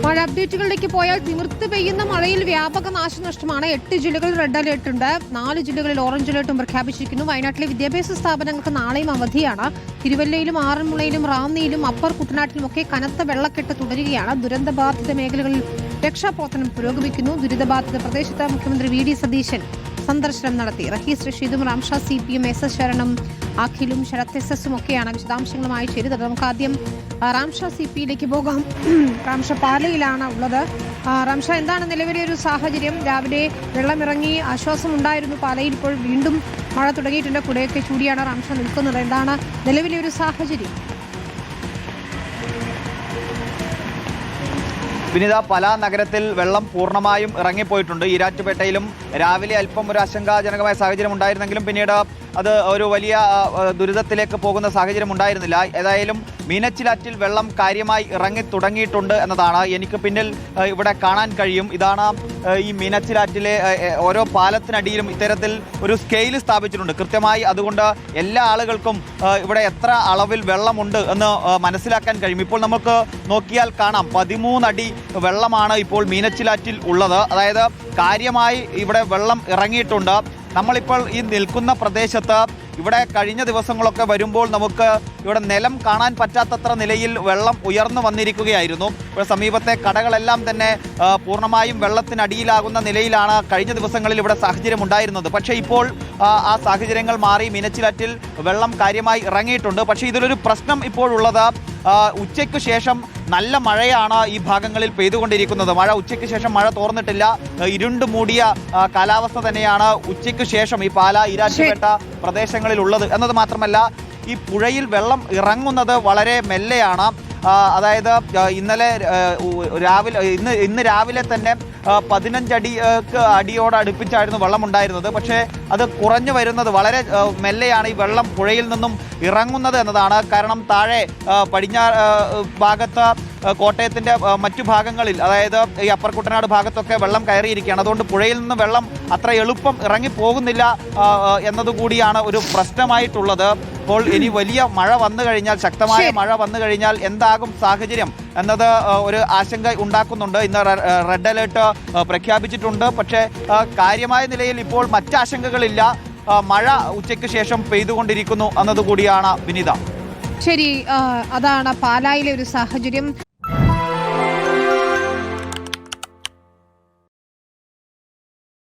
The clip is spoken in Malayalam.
മഴ അപ്ഡേറ്റുകളിലേക്ക് പോയാൽ തിമിർത്ത് പെയ്യുന്ന മഴയിൽ വ്യാപക നാശനഷ്ടമാണ്. 8 ജില്ലകളിൽ റെഡ് അലേർട്ട് ഉണ്ട്. 4 ജില്ലകളിൽ ഓറഞ്ച് അലേർട്ടും പ്രഖ്യാപിച്ചിരിക്കുന്നു. വയനാട്ടിലെ വിദ്യാഭ്യാസ സ്ഥാപനങ്ങൾക്ക് നാളെയും അവധിയാണ്. തിരുവല്ലയിലും ആറന്മുളയിലും റാന്നിയിലും അപ്പർ കുട്ടനാട്ടിലും ഒക്കെ കനത്ത വെള്ളക്കെട്ട് തുടരുകയാണ്. ദുരന്തബാധിത മേഖലകളിൽ രക്ഷാപ്രവർത്തനം പുരോഗമിക്കുന്നു. ദുരിതബാധിത പ്രദേശത്ത് മുഖ്യമന്ത്രി വി ഡി സതീശൻ സന്ദർശനം നടത്തി. റഹീസ് റഷീദും റാംഷ CPM SS ശരണം അഖിലും ശരത് SS ഒക്കെയാണ് വിശദാംശങ്ങളുമായി ചേരുന്നത്. നമുക്ക് ആദ്യം റാംഷ CPയിലേക്ക് പോകാം. റാംഷ പാലയിലാണ് ഉള്ളത്. റാംഷ, എന്താണ് നിലവിലെ ഒരു സാഹചര്യം? രാവിലെ വെള്ളമിറങ്ങി ആശ്വാസം ഉണ്ടായിരുന്നു പാലയിൽ, ഇപ്പോൾ വീണ്ടും മഴ തുടങ്ങിയിട്ടുണ്ട്. കുടയൊക്കെ ചൂടിയാണ് റാംഷ നിൽക്കുന്നത്. എന്താണ് നിലവിലെ ഒരു സാഹചര്യം? വിനിത, പല നഗരത്തിൽ വെള്ളം പൂർണ്ണമായും ഇറങ്ങിപ്പോയിട്ടുണ്ട്. ഈരാറ്റുപേട്ടയിലും രാവിലെ അല്പം ഒരു ആശങ്കാജനകമായ സാഹചര്യം ഉണ്ടായിരുന്നെങ്കിലും പിന്നീട് അത് ഒരു വലിയ ദുരിതത്തിലേക്ക് പോകുന്ന സാഹചര്യം ഉണ്ടായിരുന്നില്ല. ഏതായാലും മീനച്ചിലാറ്റിൽ വെള്ളം കാര്യമായി ഇറങ്ങി തുടങ്ങിയിട്ടുണ്ട് എന്നതാണ് എനിക്ക് പിന്നിൽ ഇവിടെ കാണാൻ കഴിയും. ഇതാണ് ഈ മീനച്ചിലാറ്റിലെ ഓരോ പാലത്തിനടിയിലും ഇത്തരത്തിൽ ഒരു സ്കെയിൽ സ്ഥാപിച്ചിട്ടുണ്ട് കൃത്യമായി. അതുകൊണ്ട് എല്ലാ ആളുകൾക്കും ഇവിടെ എത്ര അളവിൽ വെള്ളമുണ്ട് എന്ന് മനസ്സിലാക്കാൻ കഴിയും. ഇപ്പോൾ നമുക്ക് നോക്കിയാൽ കാണാം 13 അടി വെള്ളമാണ് ഇപ്പോൾ മീനച്ചിലാറ്റിൽ ഉള്ളത്. അതായത് കാര്യമായി ഇവിടെ വെള്ളം ഇറങ്ങിയിട്ടുണ്ട്. നമ്മളിപ്പോൾ ഈ നിൽക്കുന്ന പ്രദേശത്ത് ഇവിടെ കഴിഞ്ഞ ദിവസങ്ങളൊക്കെ വരുമ്പോൾ നമുക്ക് ഇവിടെ നിലം കാണാൻ പറ്റാത്തത്ര നിലയിൽ വെള്ളം ഉയർന്നു വന്നിരിക്കുകയായിരുന്നു. ഇപ്പോൾ സമീപത്തെ കടകളെല്ലാം തന്നെ പൂർണ്ണമായും വെള്ളത്തിനടിയിലാകുന്ന നിലയിലാണ് കഴിഞ്ഞ ദിവസങ്ങളിൽ ഇവിടെ സാഹചര്യം ഉണ്ടായിരുന്നത്. പക്ഷേ ഇപ്പോൾ ആ സാഹചര്യങ്ങൾ മാറി മീനച്ചിലാറ്റിൽ വെള്ളം കാര്യമായി ഇറങ്ങിയിട്ടുണ്ട്. പക്ഷേ ഇതിലൊരു പ്രശ്നം ഇപ്പോഴുള്ളത്, ഉച്ചയ്ക്ക് ശേഷം നല്ല മഴയാണ് ഈ ഭാഗങ്ങളിൽ പെയ്തുകൊണ്ടിരിക്കുന്നത്. ഉച്ചയ്ക്ക് ശേഷം മഴ തോർന്നിട്ടില്ല. ഇരുണ്ടു മൂടിയ കാലാവസ്ഥ തന്നെയാണ് ഉച്ചയ്ക്ക് ശേഷം ഈ പാല ഈരാറ്റുപേട്ട പ്രദേശങ്ങളിൽ ഉള്ളത് എന്നത് മാത്രമല്ല, ഈ പുഴയിൽ വെള്ളം ഇറങ്ങുന്നത് വളരെ മെല്ലെയാണ്. അതായത് ഇന്ന് രാവിലെ തന്നെ 15 അടിയോട് അടുപ്പിച്ചായിരുന്നു വെള്ളം ഉണ്ടായിരുന്നത്. പക്ഷേ അത് കുറഞ്ഞു വരുന്നത് വളരെ മെല്ലെയാണ് ഈ വെള്ളം പുഴയിൽ നിന്നും ഇറങ്ങുന്നത് എന്നതാണ്. കാരണം താഴെ പടിഞ്ഞാറ് ഭാഗത്ത് കോട്ടയത്തിൻ്റെ മറ്റു ഭാഗങ്ങളിൽ, അതായത് ഈ അപ്പർ കുട്ടനാട് ഭാഗത്തൊക്കെ വെള്ളം കയറിയിരിക്കുകയാണ്. അതുകൊണ്ട് പുഴയിൽ നിന്ന് വെള്ളം അത്ര എളുപ്പം ഇറങ്ങിപ്പോകുന്നില്ല എന്നതുകൂടിയാണ് ഒരു പ്രശ്നമായിട്ടുള്ളത്. അപ്പോൾ ഇനി വലിയ മഴ വന്നു കഴിഞ്ഞാൽ, ശക്തമായ മഴ വന്നു കഴിഞ്ഞാൽ എന്താകും സാഹചര്യം എന്നത് ഒരു ആശങ്ക ഉണ്ടാക്കുന്നുണ്ട്. ഇന്ന് റെഡ് അലേർട്ട് പ്രഖ്യാപിച്ചിട്ടുണ്ട്. പക്ഷേ കാര്യമായ നിലയിൽ ഇപ്പോൾ മറ്റാശങ്കകളില്ല. മഴ ഉച്ചയ്ക്ക് ശേഷം പെയ്തുകൊണ്ടിരിക്കുന്നു എന്നതുകൂടിയാണ് വിനിത. ശരി, അതാണ് പാലായിലെ ഒരു സാഹചര്യം.